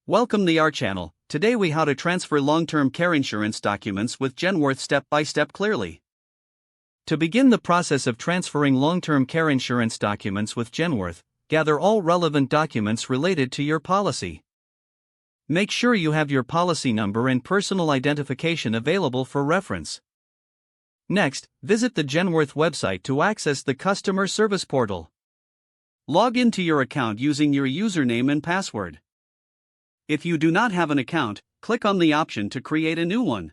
Welcome to our channel. Today we how to transfer long-term care insurance documents with Genworth step by step clearly. To begin the process of transferring long-term care insurance documents with Genworth, gather all relevant documents related to your policy. Make sure you have your policy number and personal identification available for reference. Next, visit the Genworth website to access the customer service portal. Log into your account using your username and password. If you do not have an account, click on the option to create a new one.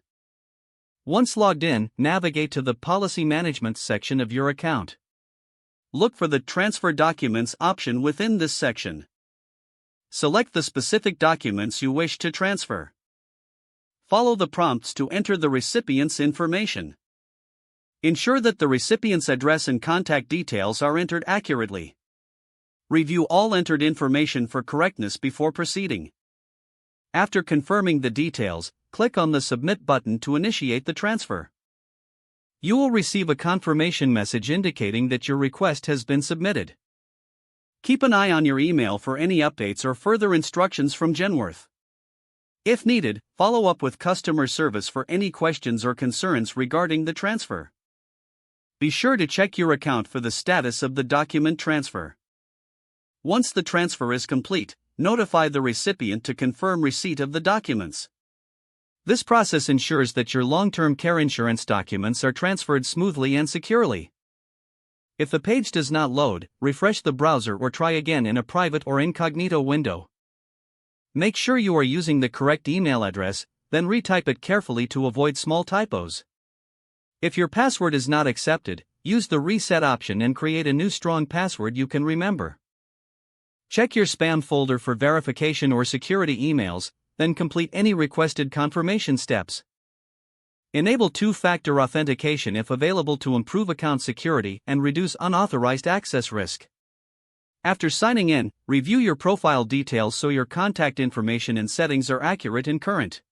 Once logged in, navigate to the Policy Management section of your account. Look for the Transfer Documents option within this section. Select the specific documents you wish to transfer. Follow the prompts to enter the recipient's information. Ensure that the recipient's address and contact details are entered accurately. Review all entered information for correctness before proceeding. After confirming the details, click on the Submit button to initiate the transfer. You will receive a confirmation message indicating that your request has been submitted. Keep an eye on your email for any updates or further instructions from Genworth. If needed, follow up with customer service for any questions or concerns regarding the transfer. Be sure to check your account for the status of the document transfer. Once the transfer is complete, notify the recipient to confirm receipt of the documents. This process ensures that your long-term care insurance documents are transferred smoothly and securely. If the page does not load, refresh the browser or try again in a private or incognito window. Make sure you are using the correct email address, then retype it carefully to avoid small typos. If your password is not accepted, use the reset option and create a new strong password you can remember. Check your spam folder for verification or security emails, then complete any requested confirmation steps. Enable two-factor authentication if available to improve account security and reduce unauthorized access risk. After signing in, review your profile details so your contact information and settings are accurate and current.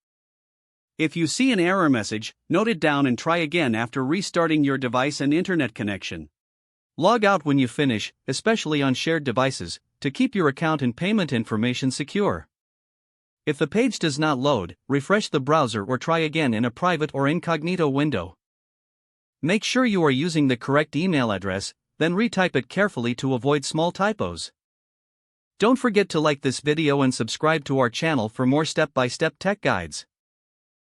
If you see an error message, note it down and try again after restarting your device and internet connection. Log out when you finish, especially on shared devices, to keep your account and payment information secure. If the page does not load, refresh the browser or try again in a private or incognito window. Make sure you are using the correct email address, then retype it carefully to avoid small typos. Don't forget to like this video and subscribe to our channel for more step-by-step tech guides.